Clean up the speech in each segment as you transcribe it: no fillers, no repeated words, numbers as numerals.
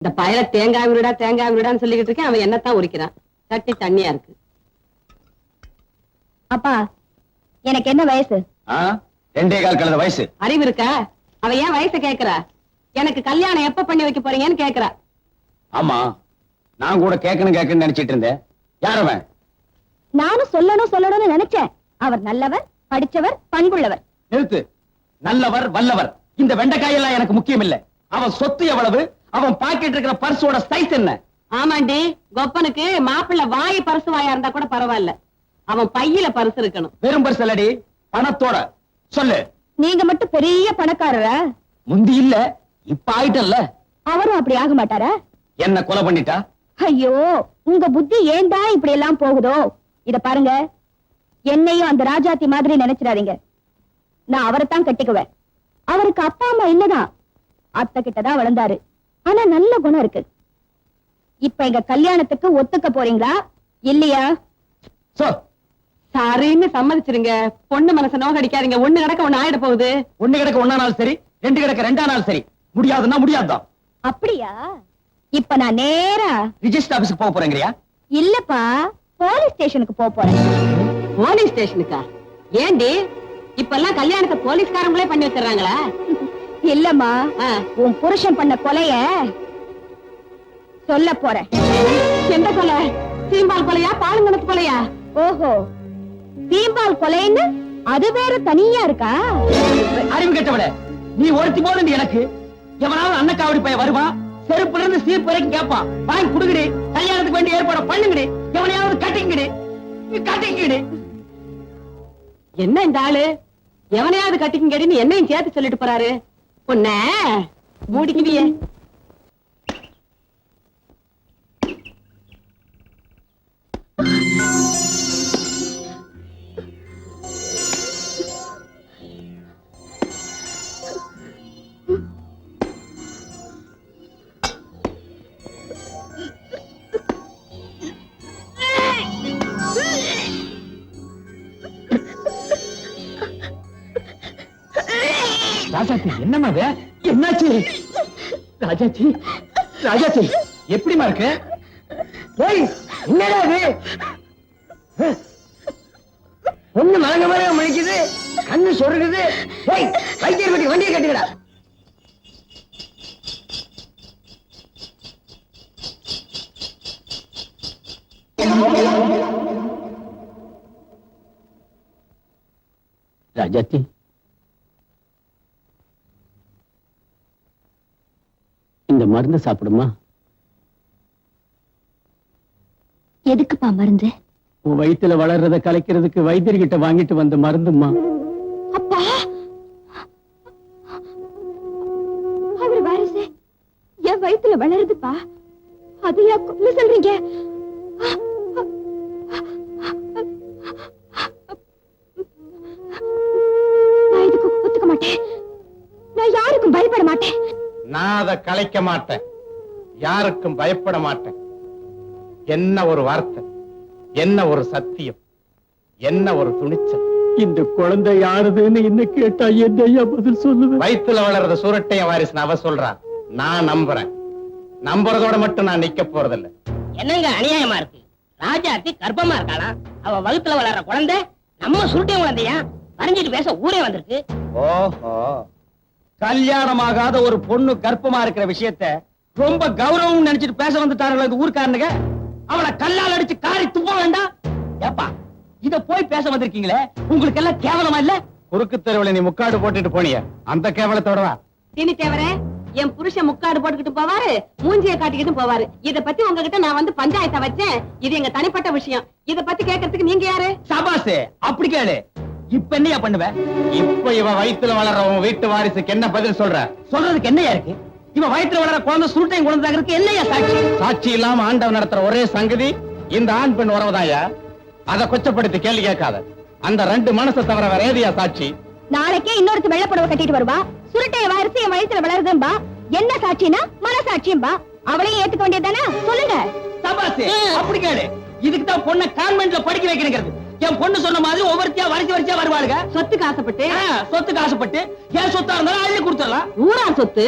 இந்த பயல தேங்காய் விடான்னு சொல்லிக்கிட்டு இருக்கேன். அவன் என்னத்தான் உரிக்கிறான். தட்டி தண்ணியா இருக்கு. அப்பா, எனக்கு என்ன வயசு? 2.25 கழுத வயசு. அறிவு இருக்கா? அவ ஏன் வயசு கேக்குறா? எனக்கு கல்யாணம் எப்ப பண்ணி வைக்க போறீங்கன்னு கேக்குறா. ஆமா, நான் கூட கேட்கணும்னு நினைச்சிட்டு இருந்தேன். யார் அவன்? நானும் சொல்லணும்னு நினைச்சேன். அவர் நல்லவர், படிச்சவர், பண்புள்ளவர். நிறுத்து. நல்லவர் வல்லவர் இந்த வெண்டைக்காயெல்லாம் எனக்கு முக்கியம் இல்ல. அவன் சொத்து எவ்வளவு, அவன் பாக்கெட் இருக்கிற பர்ஸோட சைஸ் என்ன? ஆமாண்டி, கொப்பனுக்கு மாப்பிள்ள வாய் பரிசு வாயா இருந்தா கூட பரவாயில்ல, அவன் பையில பரிசு இருக்கணும். வெறும் பர்ஸ் இல்லடி, பணத்தோட. சொல்லு. நீங்க மட்டும் பெரிய பணக்காரரா? முந்தி இல்ல, இப்ப ஆயிட்டல்ல. அவரும் அப்படி ஆக மாட்டாரா? என்ன கொலை பண்ணிட்டா? ஐயோ, உங்க புத்தி ஏன்டா இப்படி எல்லாம் போகுதோ? இத பாருங்க, என்னையும் அந்த ராஜாத்தி மாதிரி நினைச்சிடாதீங்க. நான் அவரைத்தான் கட்டிக்குவேன். அவருக்கு அப்பா அம்மா இல்லதான், அத்தை கிட்டதான் வளர்ந்தாரு. ஆனா நல்ல குணம் இருக்கு. இப்ப எங்க கல்யாணத்துக்கு ஒத்துக்க போறீங்களா இல்லையா? சாரின்னு சம்மதிச்சிருங்க. பொண்ணு மனச நோகடிக்காதீங்க. ஒண்ணு கிடக்க ஒண்ணு ஆயிட போகுது. ஒண்ணு கிடக்க ஒன்னா நாள் சரி, 2 கிடக்க 2 நாள் சரி. முடியாதுன்னா முடியாதுதான். அப்படியா? இப்ப நான் நேரா ரிஜிஸ்டர் ஆபீஸ்க்கு போக போறேங்கறியா? இல்லப்பா, போலீஸ் ஸ்டேஷனுக்கு போறேன். போலீஸ் ஸ்டேஷனுக்கா? ஏண்டி, இப்பெல்லாம் கல்யாணத்தை போலீஸ்காரங்களே பண்ணி வச்சிடறாங்களா? இல்லம்மா, உன் புருஷன் பண்ண கொலைய சொல்ல போறேன். எந்த கொலை? சீம்பால் கொலையா, பாலுங்கணத்து கொலையா? ஓஹோ, சீம்பால் கொலைன்னு அது வேற தனியா இருக்கா? அறிவு கெட்டவள, நீ ஒருத்தி போது எனக்கு. எவனாவது அன்னக்காவடி பைய வருவான், செருப்புல இருந்து சீப்பு வரைக்கும் கேட்பான். வாங்கி குடுங்கடி, கல்யாணத்துக்கு வேண்டிய ஏற்பாடு பண்ணுங்கடி. எவனையாவது கட்டிங்கடி. என்ன இந்த ஆளு எவனையாவது கட்டிக்கங்கடின்னு என்னையும் சேர்த்து சொல்லிட்டு போறாரு. பொண்ண மூடிக்குவியே. ராஜாச்சி, என்னமா என்னாச்சு? ராஜாச்சி, ராஜாச்சி, எப்படிமா இருக்கு? என்னடா இது? ஒண்ணு மலங்க மலங்க முடிக்குது, கண்ணு சொருகுது. வைத்தியர் பட்டி வண்டியை கட்டுக்கடா. ராஜாத்தி, இந்த மருந்து சாப்பிடுமா? எதுக்குப்பா மருந்து? உன் வயித்துல வளர்றத கலைக்கிறதுக்கு வைத்தியர்கிட்ட வாங்கிட்டு வந்த மருந்துமா. அப்பா, அவர் வாரிசு என் வயித்துல வளருதுப்பா. அதையா கொல்ல சொல்றீங்க? நான் இதுக்கு ஒத்துக்க மாட்டேன். நான் யாருக்கும் பயப்பட மாட்டேன். நான் அதை கலைக்க மாட்டேன், யாருக்கும் பயப்பட மாட்டேன். என்ன ஒரு வார்த்தை, என்ன ஒரு சத்தியம், என்ன ஒரு துணிச்சல். இந்த குழந்தை யாருதுன்னு என்ன கேட்டா என்னையா பதில் சொல்லுவேன்? வயித்துல வளர்றத சுரட்டைய வாரிசு அவ சொல்றா. நான் நம்புறேன். நம்புறதோட மட்டும் நான் நிக்க போறதில்ல. என்னங்க அநியாயமா இருக்கு? ராஜாத்தி கர்ப்பமா இருக்காளா? அவ வகுத்துல வளர்ற குழந்தை நம்ம சுருட்டை குழந்தையா? வரைஞ்சிட்டு பேச ஊரே வந்திருக்கு. ஓஹோ, கல்யாணமாகாத ஒரு பொண்ணு கர்ப்பமா இருக்கிற விஷயத்த ரொம்ப கௌரவம் நினைச்சிட்டு பேச வந்துட்டார்கள் இந்த ஊர்க்காரனுங்க. அவளை கல்லால் அடிச்சு காரி துப்ப வேண்டாம்? ஏப்பா, இத போய் பேச வந்திருக்கீங்களே, உங்களுக்கு எல்லாம் கேவலமா இல்ல? குறுக்கு தெருவுல நீ முக்காடு போட்டுட்டு போனிய, அந்த கேவலத்தோடவா? தீனி தேவரே, என் புருஷன் முக்காடு போட்டுக்கிட்டு போவாரு, மூஞ்சிய காட்டிக்கிட்டு போவாரு. இத பத்தி உங்ககிட்ட நான் வந்து பஞ்சாயத்தை வச்சேன். இது எங்க தனிப்பட்ட விஷயம். இத பத்தி கேட்கறதுக்கு நீங்க யாரு? சபாசே, அப்படி கேளு. இப்ப என்னையா பண்ணுவ? இப்ப இவ வயித்துல வளர்ற உன் வீட்டு வாரிசுக்கு என்ன பதில் சொல்ற? சொல்றதுக்கு என்னையா இருக்கு? இவன் வயித்துல வளர குழந்தை சுருட்டையும் குழந்தைக்கு என்னையா சாட்சி? சாட்சி இல்லாம ஆண்டவன் நடத்துற ஒரே சங்கதி இந்த ஆண் பெண் உறவுதாயா. அதை கொச்சப்படுத்தி கேள்வி கேட்காத. அந்த 2 மனசை தவிர வேற ஏதியா சாட்சி? நாளைக்கே இன்னொருத்த வெள்ளப்புடவை கட்டிட்டு வருவா. சுருட்டைய வாரிசு என் வயித்துல வளருதும்பா. என்ன சாட்சினா மனசாட்சியும்பா. அவளையும் ஏத்துக்க வேண்டியதானே? சொல்லுங்க. சபாசே, அப்படி கேளு. இதுக்கு தான் பொண்ணை கான்வென்ட்ல படிக்க வைக்கிறது. என் பொண்ணு சொன்ன மாதிரி ஒவ்வொருத்தியா வரிசையா வருவாளுங்க. சொத்துக்கு ஆசைப்பட்டு சொத்துக்கு ஆசைப்பட்டு என் சொத்தா இருந்தாலும் அள்ளி கொடுத்துடலாம். ஊரா சொத்து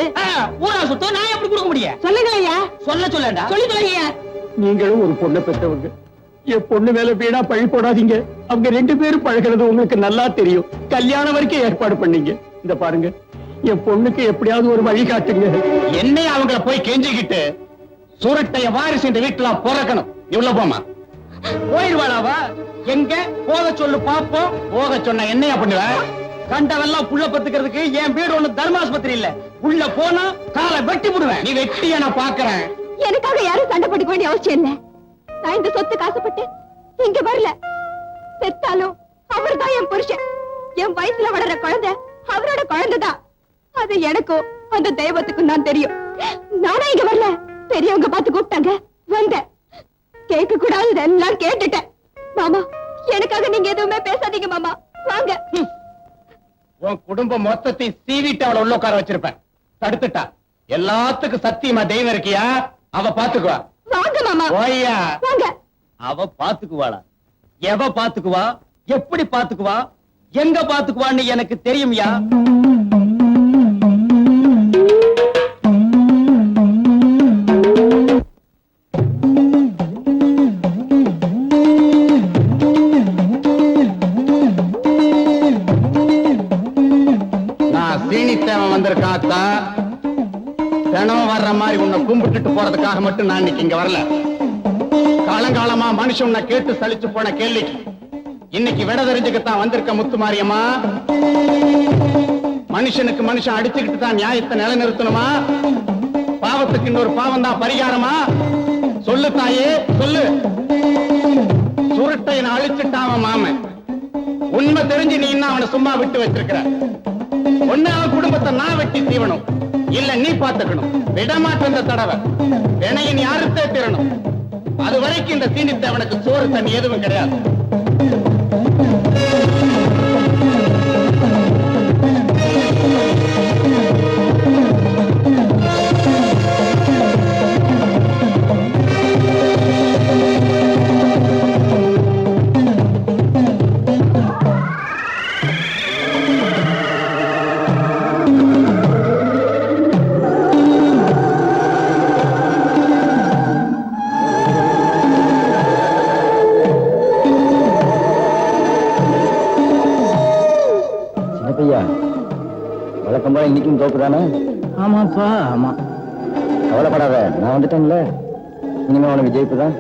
ஊரா சொத்து நான் எப்படி கொடுக்க முடியும்? சொல்லுங்கய்யா, சொல்லண்டா. சொல்லி தொலைங்கய்யா. நீங்களும் ஒரு பொண்ணை பெற்றவங்க, என் பொண்ணு மேல வீணா பழி போடாதீங்க. அவங்க 2 பேரும் பழகிறது உங்களுக்கு நல்லா தெரியும். கல்யாணம் வரைக்கும் ஏற்பாடு பண்ணீங்க. இந்த பாருங்க, என் பொண்ணுக்கு எப்படியாவது ஒரு வழி காட்டுங்க. என்னை அவங்கள போய் கெஞ்சிக்கிட்டு சுரட்டைய வாரிசு இந்த வீட்டுல பிறக்கணும். இவ்வளவு போமா போயிருவாளாவா? எங்க போக சொல்லு பாப்போம். போக சொன்ன என்னையா பண்ணுவ? கண்டவெல்லாம் புள்ள பத்துக்கிறதுக்கு என் வீடு ஒண்ணு தர்மாஸ்பத்திரி இல்ல. உள்ள போனா காலை வெட்டி விடுவேன். நீ வெட்டிய நான் பாக்குறேன். எனக்காக யாரும் சண்டை போட்டுக்க வேண்டிய அவசியம் இல்ல. நான் இந்த சொத்துக்கு ஆசைப்பட்டு இங்க வரல. செத்தாலும் அவர்தான் என் புருஷன். என் வயசுல வளர்ற குழந்தை அவரோட குழந்தைதான். அது எனக்கும் அந்த தெய்வத்துக்கும் தான் தெரியும். நானா இங்க வரல, பெரியவங்க பார்த்து கூப்பிட்டாங்க, வந்தேன். கேட்க கூடாததெல்லாம் கேட்டுட்டேன். மாமா, எனக்காக நீங்க எதுவுமே பேசாதீங்க மாமா, வாங்க. உன் குடும்பம் மொத்தத்தை சீவிட்டு அவளை உள்ள உட்கார வச்சிருப்பேன். தடுத்துட்டா. எல்லாத்துக்கும் சத்தியமா தெய்வம் இருக்கியா? அவ பாத்துக்குவா. வாங்க மாமா, ஓய்யா. வாங்க. அவ பாத்துக்குவாளா? எவ பாத்துக்குவா? எப்படி பாத்துக்குவா? எங்க பாத்துக்குவான்னு எனக்கு தெரியும்யா. நான் சீனித்தேவன் வந்திருக்காத்தா. தினம் வர்ற மாதிரி உன்னை கும்பிட்டுட்டு போறதுக்காக மட்டும் நான் இன்னைக்கு இங்க வரல. காலங்காலமா மனுஷன் உன்னை கேட்டு சலிச்சு போன கேள்விக்கு இன்னைக்கு விட தெரிஞ்சுக்கத்தான் வந்திருக்க முத்து மாரியம்மா. மனுஷனுக்கு மனுஷன் அடிச்சுக்கிட்டு தான் நியாயத்தை நிலைநிறுத்தணுமா? பாவத்துக்கு இன்னொரு பாவம் தான் பரிகாரமா? சொல்லு தாயே, சொல்லு. சுருட்டை நான் அழிச்சுட்டான் மாமன். உண்மை தெரிஞ்சு நீ இன்னும் அவனை சும்மா விட்டு வச்சிருக்கிற. ஒண்ணு அவன் குடும்பத்தை நான் வெட்டி தீவனும், இல்ல நீ பாத்துக்கணும். விடமாற்ற தடவை வினையின் யாருத்தே தீரணும். அது வரைக்கும் இந்த சீனித்தவனுக்கு சோறு தண்ணி எதுவும் கிடையாது. வழக்கம் போல இன்னைக்கும் தோப்புதானே? ஆமாப்பா, ஆமா. கவலைப்படாத, நான் வந்துட்டேன்ல. இனிமே உனக்கு ஜெயிப்பு தான்.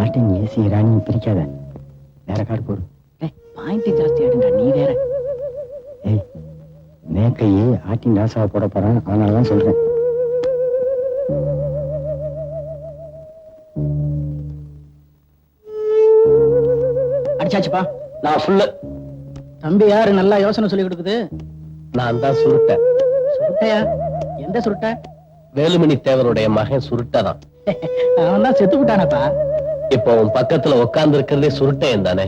ஆட்டின் ஏசி ராணி பிரிக்காத. வேற கார்டு போடு. பாயிண்ட் ஜாஸ்தி ஆடுண்டா நீ வேற. ஏய், மேக்கையே ஆட்டின் ராசாவை போட போறான், அதனாலதான் சொல்றேன். அடிச்சாச்சுப்பா. நான் ஃபுல்லு. தம்பி யாரு நல்லா யோசனை சொல்லி கொடுக்குது? நான் தான் சுருட்டேன். சுருட்டையா? எந்த சுருட்டை? வேலுமணி தேவருடைய மகன் சுருட்டதான். அவன் தான் செத்து விட்டானப்பா. இப்ப உன் பக்கத்துல உட்கார்ந்து இருக்கிறதே சுருட்டையன் தானே?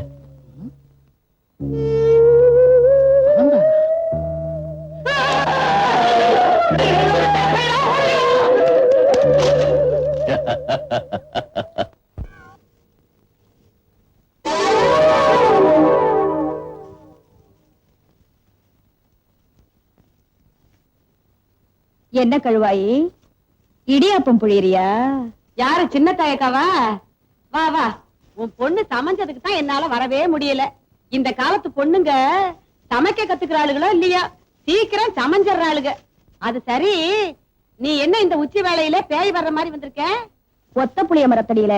என்ன கழுவாயி, இடியாப்பம் புழியறியா? யாரு சின்ன தாயக்காவா? வா வா, உன் பொண்ணு சமைஞ்சதுக்கு தான் என்னால வரவே முடியல. இந்த காலத்து பொண்ணுங்க சமைக்க கத்துக்கிறாளுகளோ இல்லையா, சீக்கிரம் சமைஞ்சிடறாளுங்க. அது சரி, நீ என்ன இந்த உச்சி வேளையில பேய் வர்ற மாதிரி வந்திருக்க? ஒத்த புளிய மரத்தடியில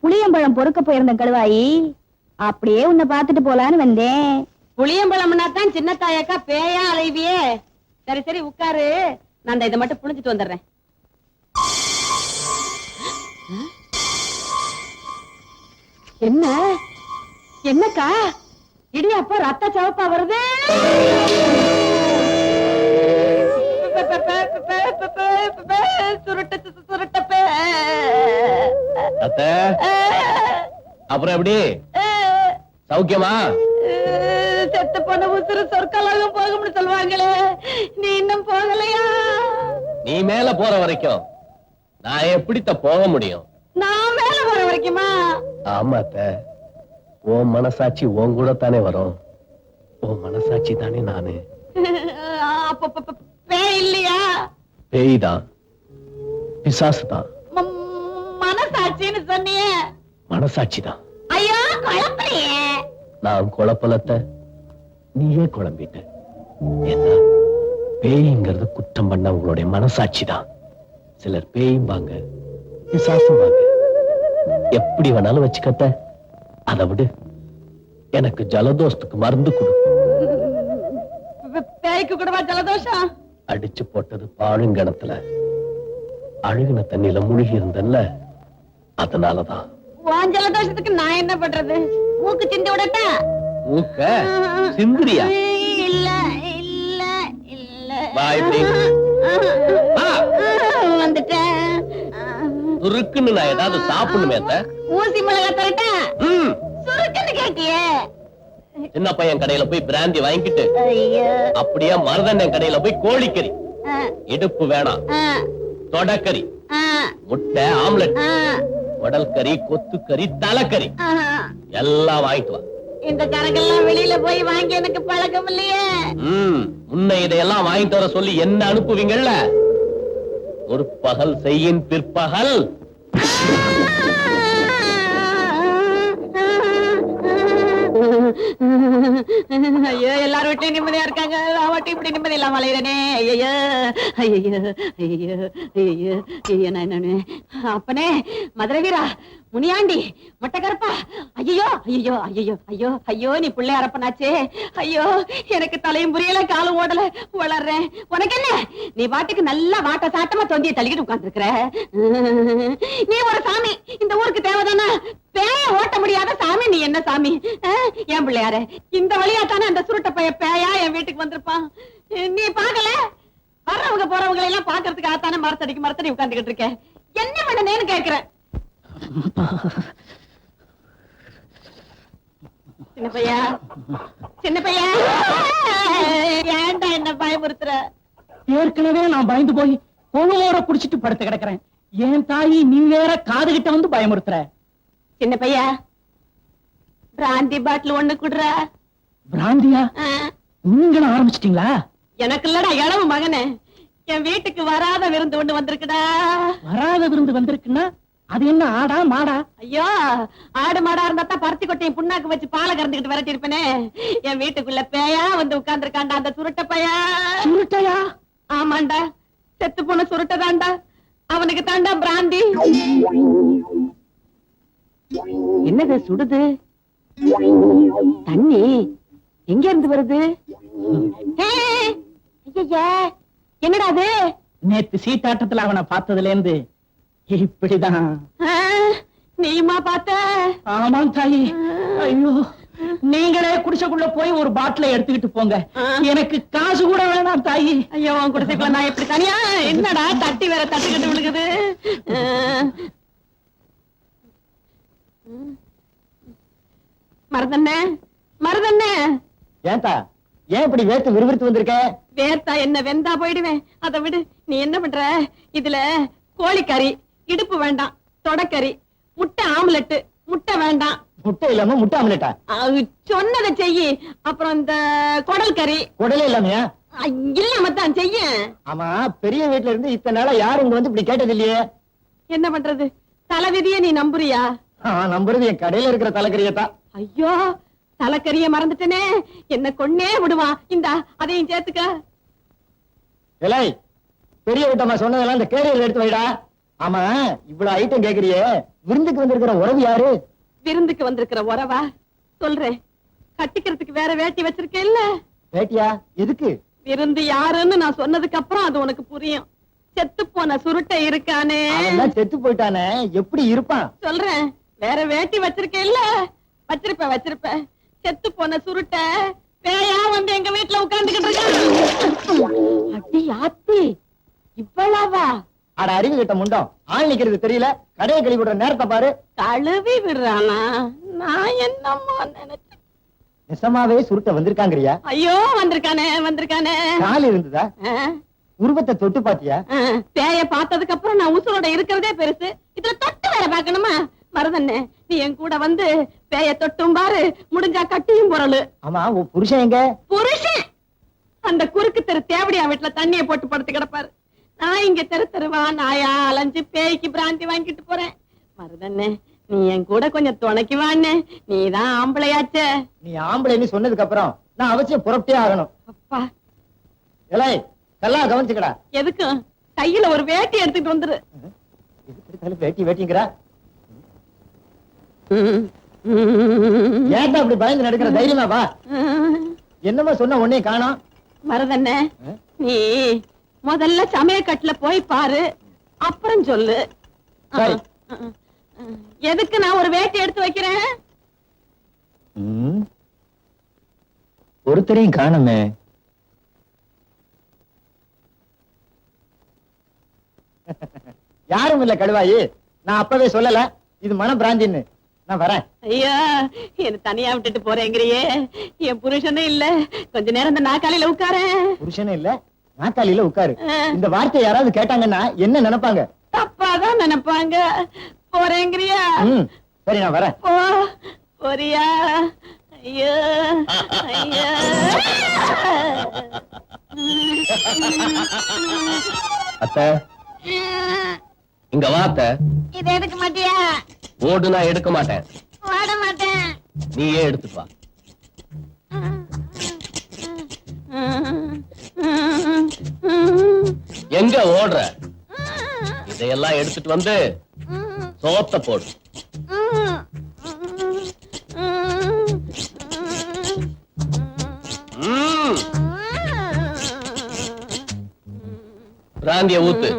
புளியம்பழம் பொறுக்க போயிருந்த கழுவாயி, அப்படியே உன்னை பாத்துட்டு போலான்னு வந்தேன். புளியம்பழம்னா தான் சின்ன தாயக்கா பேயா அலைவியே. சரி சரி உட்காரு, நான் இதை மட்டும் புழிஞ்சிட்டு வந்துடுறேன். என்ன என்னக்கா இடியாப்பா ரத்த சவப்பா வருது? சுருட்ட அத்த, அப்புறம் எப்படி சௌக்கியமா? செத்து போன உசுறு சொர்க்கலாக போகும்னு சொல்லுவாங்களே, நீ இன்னும் போகலையா? நீ மேல போற வரைக்கும் நான் எப்படித்த போக முடியும்? நான் மேல போற வரைக்குமா? ஆமாத்த, உன் மனசாட்சி உன் கூட தானே வரும். உன் மனசாட்சி தானே நானு. அப்ப பேய் இல்லையா? பேய்தான், பிசாசுதான். மனசாட்சின்னு சொன்னியே. மனசாட்சிதான். ஐயோ குழப்பலையே. நான் குழப்பலத்த, நீயே குழம்பிட்ட. ஏன்னா பேய்ங்கிறது குற்றம் பண்ண உங்களுடைய மனசாட்சிதான். சிலர் பேயும்பாங்க, பிசாசும்பாங்க. எப்படி வேணாலும் வச்சுக்கத்த. அதை விடு, எனக்கு ஜலதோஷத்துக்கு மருந்து கொடு. பேய்க்கு கூடவா ஜலதோஷம்? அடிச்சு போட்டது பாழுங்கணத்துல, அழுகின தண்ணியில முழுகி இருந்தல்ல, அதனாலதான். உன் ஜலதோஷத்துக்கு நான் என்ன பண்றது? மூக்கு சிந்தி விடட்டா? மூக்க சிந்திரியா? இல்ல இல்ல இல்ல. வா இப்படி. வா. வந்துட்டேன். சுருக்குன்னு நான் ஏதாவது சாப்பிடணுமே அத்த. ஊசி மிளகா தரட்டா? ம். சுருக்குன்னு கேட்டியே. சின்ன பையன் கடையில போய் பிராந்தி வாங்கிட்டு ஐயோ. அப்படியே மருதண்ணன் கடையில போய் கோழிக்கறி, இடுப்பு வேணாம், தொடக்கறி, முட்டை ஆம்லெட், உடல் கறி, கொத்துக்கறி, தலைக்கறி எல்லாம் வாங்கிட்டு வா. இந்த கணக்கெல்லாம் வெளியில போய் வாங்கி எனக்கு பழக்கம் இல்லையே. முன்ன இதையெல்லாம் வாங்கிட்டு வர சொல்லி என்ன அனுப்புவீங்கல்ல? ஒரு பகல் செய்யின் பிற்பகல். ஐயோ, எல்லாரும் வீட்லயும் நிம்மதியா இருக்காங்க, நான் மட்டும் இப்படி நிம்மதி இல்லாம அலையிறனே. ஐயோ ஐயோ ஐயோ ஐயோ ஐயோ, நான் என்னன்னு அப்பனே, மதுரை வீரா, முனியாண்டி, மொட்டைக்கருப்பா, ஐயோ ஐயோ ஐயோ ஐயோ ஐயோ, நீ பிள்ளை அரப்பனாச்சே. ஐயோ, எனக்கு தலையும் புரியல, காலும் ஓடல, வளர்றேன். உனக்கு என்ன? நீ பாட்டுக்கு நல்லா வாட்ட சாட்டமா தொந்தியை தள்ளிக்கிட்டு உட்கார்ந்துருக்கிற. நீ ஒரு சாமி, இந்த ஊருக்கு தேவைதானே? பேய ஓட்ட முடியாத சாமி நீ என்ன சாமி? என் பிள்ளையார, இந்த வழியா தானே அந்த சுருட்ட பைய பேயா என் வீட்டுக்கு வந்திருப்பான். நீ பாக்கல? வர்றவங்க போறவங்களை எல்லாம் பாக்குறதுக்கு ஆத்தானே மரத்தடி உட்கார்ந்துகிட்டு இருக்க. என்ன பண்ணனேன்னு கேக்குறேன். சின்ன பையா, சின்ன பையா, ஏன்டா என்ன பயமுறுத்துற? ஏற்கனவே நான் பயந்து போய் பொழுவோட குடிச்சிட்டு படுத்து கிடக்குறேன். என் தாயி நீ வேற காதுகிட்ட வந்து பயமுறுத்துற. சின்ன பையா, பிராந்தி பாட்டில் ஒண்ணு குடுற. பிராந்தியா? நீங்களும் ஆரம்பிச்சிட்டீங்களா? எனக்கு இல்லடா இளவு மகனே, என் வீட்டுக்கு வராத விருந்து ஒண்ணு வந்திருக்குடா. வராத விருந்து வந்திருக்குன்னா அது என்ன, ஆடா மாடா? ஐயோ, ஆடு மாடா இருந்தா தான் பருத்தி கொட்டையும் புண்ணாக்கு வச்சு பாலை கறந்துக்கிட்டு விரட்டி இருப்பேனே. என் வீட்டுக்குள்ள பேயா வந்து உட்கார்ந்துருக்காண்டா அந்த சுருட்ட பையா. சுருட்டையா? ஆமாண்டா, செத்து போன சுருட்டதாண்டா. அவனுக்கு தாண்டா பிராந்தி. என்னது சுடுது? தண்ணி எங்க இருந்து வருது? என்னடா அது? நேத்து சீட்டாட்டத்துல அவனை பார்த்ததுல இருந்து இப்படிதான். நீமா பார்த்த? ஆமாம் தாயி. ஐயோ, நீங்களே குடிசைக்குள்ள போய் ஒரு பாட்டில எடுத்துக்கிட்டு போங்க, எனக்கு காசு கூட வேணாம் தாயி. ஐயோ, உன் குடிசைக்குள்ள நான் எப்படி தனியா? என்னடா தட்டி வேற தட்டுக்கிட்டு விழுகுது. மருதண்ண, மருதண்ண, ஏன்டா ஏன் இப்படி வேர்த்து விறுவிறுத்து வந்திருக்க? வேர்த்தா என்ன, வெந்தா போயிடுவேன். அதை விடு, நீ என்ன பண்ற? இதுல கோழிக்கறி, இடுப்பு வேண்டாம், தொடக்கறி, முட்டை ஆம்லெட், முட்டை வேண்டாம். முட்டை இல்லாம முட்டை ஆம்லெட்டா? சொன்னதை செய்யி. அப்புறம் இந்த குடல் கறி. குடலே இல்லாமையா? இல்லாம தான் செய்ய. ஆமா, பெரிய வீட்டுல இருந்து இத்தனை நாளா யாரும் இங்க வந்து இப்படி கேட்டது இல்லையே. என்ன பண்றது? தலைவிதிய நீ நம்புறியா? நம்புறது என் கடையில இருக்கிற தலைக்கறியத்தான். ஐயோ, தலைக்கறிய மறந்துட்டனே, என்ன கொன்னே விடுவான். இந்தா அதையும் சேர்த்துக்க. இலை, பெரிய வீட்டம்மா சொன்னதெல்லாம் இந்த கேரியர் எடுத்து வைடா. ஆமா, இவ்வளவு ஐட்டம் கேக்குறியே, விருந்துக்கு வந்திருக்கிற உறவு யாரு? விருந்துக்கு வந்திருக்கிற உறவா? சொல்றேன். கட்டிக்கிறதுக்கு வேற வேட்டி வச்சிருக்கேன் இல்ல? வேட்டியா? எதுக்கு? விருந்து யாருன்னு நான் சொன்னதுக்கு அப்புறம் அது உனக்கு புரியும். செத்து போன சுருட்டை இருக்கானே. அவன் செத்து போயிட்டானே, எப்படி இருப்பான்? சொல்றேன். வேற வேட்டி வச்சிருக்கேன் இல்ல? வச்சிருப்ப. செத்து போன சுருட்டை பேயா வந்து எங்க வீட்டுல உட்கார்ந்துகிட்டு இருக்கான். அடி ஆத்தி, இவ்வளவா? அட அறிவு கிட்ட முண்டம், ஆள் நிக்கிறது தெரியல, கடையை கழுவி விடுற நேரத்தை பாரு. கழுவி விடுறானா? நான் என்னமோ நினைச்சு நிசமாவே சுருட்ட வந்திருக்காங்கறியா? ஐயோ வந்திருக்கானே வந்திருக்கானே. கால் இருந்ததா? உருவத்தை தொட்டு பாத்தியா? பேய பார்த்ததுக்கு அப்புறம் நான் உசுரோட இருக்கிறதே பெருசு, இதுல தொட்டு வேற பாக்கணுமா? மருதண்ணே, நீ என் கூட வந்து பேய தொட்டும் பாரு, முடிஞ்சா கட்டியும் பொருளு. ஆமா, உன் புருஷன் எங்க? புருஷன் அந்த குறுக்கு தெரு தேவடியா வீட்டுல தண்ணிய போட்டு படுத்து கிடப்பாரு. நான் இங்க தெரு தெருவா நாயா அலைஞ்சு பேய்க்கு பிராந்தி வாங்கிட்டு போறேன். மருதண்ணே, நீ என் கூட கொஞ்சம் துணைக்கு வாண்ணே, நீதான் ஆம்பளையாச்சே. நீ ஆம்பளைன்னு சொன்னதுக்கு அப்புறம் நான் அவசியம் புறப்பட்டே ஆகணும். அப்பா, எலை நல்லா கவனிச்சுக்கடா. எதுக்கும் கையில ஒரு வேட்டி எடுத்துட்டு வந்துரு. வேட்டி வேட்டிங்கிறா? ஏன்டா அப்படி பயந்து நடக்கிற? தைரியமா வா. என்னமா சொன்ன உடனே காணோம்? மருதண்ணே, நீ முதல்ல சமயக்கட்டுல போய் பாரு, அப்புறம் சொல்லு. சரி. எதுக்கு நான் ஒரு வேட்டி எடுத்து வைக்கிறேன்? ஒருத்தரையும் காணுமே. யாரும் இல்ல கழுவாயி, நான் அப்பவே சொல்லல இது மன பிராந்தின்னு. நான் வரேன். ஐயா, என்ன தனியா விட்டுட்டு போறேங்கிறியே, என் புருஷனும் இல்ல, கொஞ்ச நேரம் இந்த நாக்காளியில உட்கார. புருஷனே இல்ல, நாக்காளியில உட்காரு. இந்த வார்த்தை யாராவது கேட்டாங்கன்னா என்ன நினைப்பாங்க? தப்பாதான் நினைப்பாங்க. போறேங்கிறியா? சரி, நான் வரேன். போ, போறியா? ஐயோ ஐயா. அத்தை, இங்க வாத்த. இதை எடுக்க மாட்டியா? ஓடு நான் எடுக்க மாட்டேன். வாட மாட்டேன். நீயே எடுத்துப்பா. எங்க ஓடுற? இதையெல்லாம் எடுத்துட்டு வந்து சோத்த போடு. பிராந்திய ஊத்து.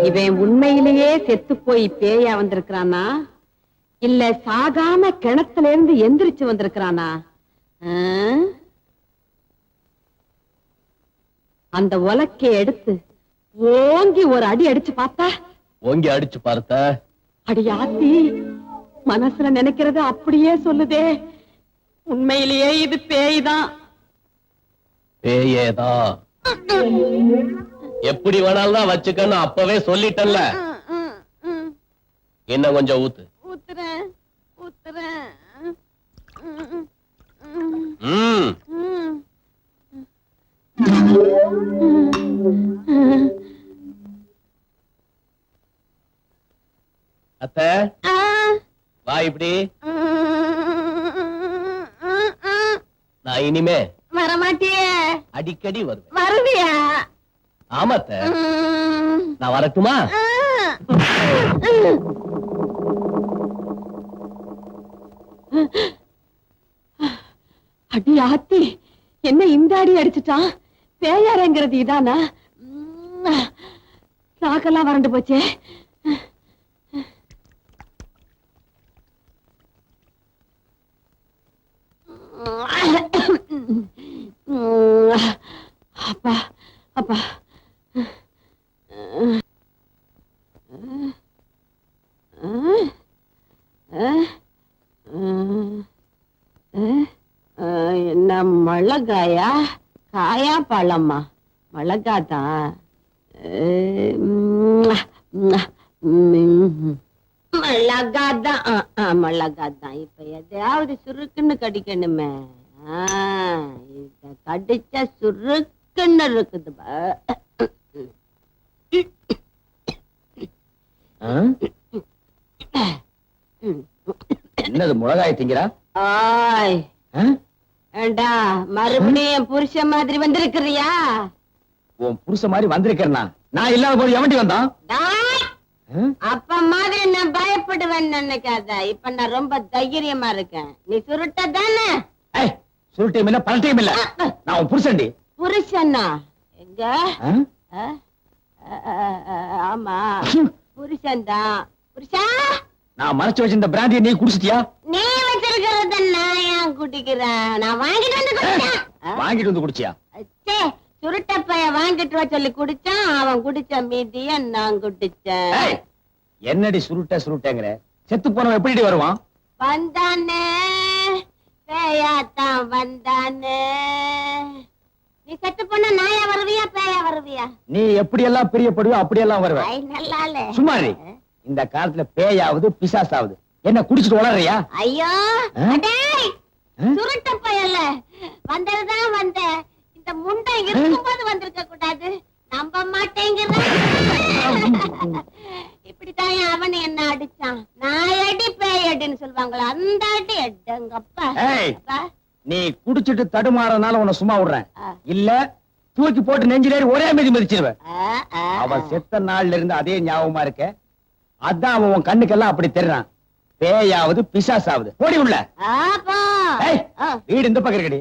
இவன் உண்மையிலேயே செத்து போய் பேயா வந்திருக்கிறானா, இல்ல சாகாம கிணத்துல இருந்து எந்திரிச்சு வந்திருக்கிறானா? அந்த உலக்கை எடுத்து ஓங்கி ஒரு அடி அடிச்சு பார்த்தா? ஓங்கி அடிச்சு பார்த்த? அடி ஆத்தி, மனசுல நினைக்கிறது அப்படியே சொல்லுதே. உண்மையிலேயே இது பேய்தான். பேயேதான். எப்படி வேணாலும் தான் வச்சுக்கன்னு அப்பவே சொல்லிட்டல்ல. இன்னும் கொஞ்சம் ஊத்து. ஊத்துறேன் ஊத்துறேன். அத்தை, வா இப்படி. நான் இனிமே வரமாட்டியே. அடிக்கடி வருவேன். வருவியா? ஆமாத்த. நான் வரட்டுமா? அடி ஆத்தி, என்ன இந்த அடி அடிச்சுட்டான்? பேயாரங்கிறது இதானா? சாக்கெல்லாம் வறண்டு போச்சே. அப்பா அப்பா. என்ன மிளகாயா? காயா பழமா? மிளகாதான். மிளகாதான் மிளகாதான். இப்ப எதையாவது சுருக்குன்னு கடிக்கணுமே. இத கடிச்சா சுருக்குன்னு இருக்குது. என்னது மிளகாய் திங்கிறா? ஆய், ஏண்டா மறுபடியும் புருஷ மாதிரி வந்திருக்கிறியா? உன் புருஷ மாதிரி வந்திருக்கிறனா? நான் இல்லாத போது எவண்டி வந்தான்? அப்ப மாதிரி நான் பயப்படுவேன். சுருட்டுவேன்னு நினைக்காத. இப்ப நான் ரொம்ப தைரியமா இருக்கேன். நீ சுருட்ட தானே? ஏய், சுருட்டையும் இல்ல பல்ட்டையும் இல்ல, நான் உன் புருஷன்டி. புருஷனா? எங்க? ஆ? ஆமா, புருஷன் தான். புருஷா, நான் மறைச்சு வச்சிருந்த பிராண்டியை நீ குடிச்சிட்டியா? நீ வச்சிருக்கிறத நான் ஏன் குடிக்கிறேன்? நான் வாங்கிட்டு வந்து குடிச்சேன். வாங்கிட்டு வந்து குடிச்சியா? ச்சே, சுருட்ட பைய வாங்கிட்டு வர சொல்லி குடிச்சான். அவன் குடிச்ச மீதிய நான் குடிச்சேன். ஏய், என்னடி சுருட்டங்கிற? செத்து போனவன் எப்படி வருவான்? வந்தானே, பேயாத்தான் வந்தானே. நீ செத்து போனா நாயா வருவியா பேயா வருவியா? நீ எப்படி எல்லாம் பிரியப்படுவோ அப்படியெல்லாம் வருவ. ஐ, நல்லாலே. சும்மா இரு. இந்த காலத்துல பேயாவது பிசாசாவது என்ன குடிச்சிட்டு வளர்றியா? ஐயோ, ஆ? அடேய், ஆ? சுருட்ட பயல வந்ததுதான் வந்த. இந்த முண்டை இருக்கும்போது வந்திருக்க கூடாது. நம்ப மாட்டேங்கிறான். இப்படித்தான் அவன் என்ன அடிச்சான். நான் அடி பேய் அடின்னு சொல்லுவாங்களா, அந்த அடி எங்கப்பா. ஏய், நீ குடிச்சிட்டு தடுமாறனால உன்னை சும்மா விடுறேன். ஆ. இல்ல தூக்கி போட்டு நெஞ்சிலேறி ஒரே மிதிச்சிருவேன். அவன் செத்த நாள்ல இருந்து அதே ஞாபகமா இருக்க. அதான் அவன் உன் கண்ணுக்கெல்லாம் அப்படி தெரிறான். பேயாவது பிசாசாவது. ஓடி உள்ள. ஆப்பா. ஏய், வீடு இந்த பக்கம் இருக்கடி.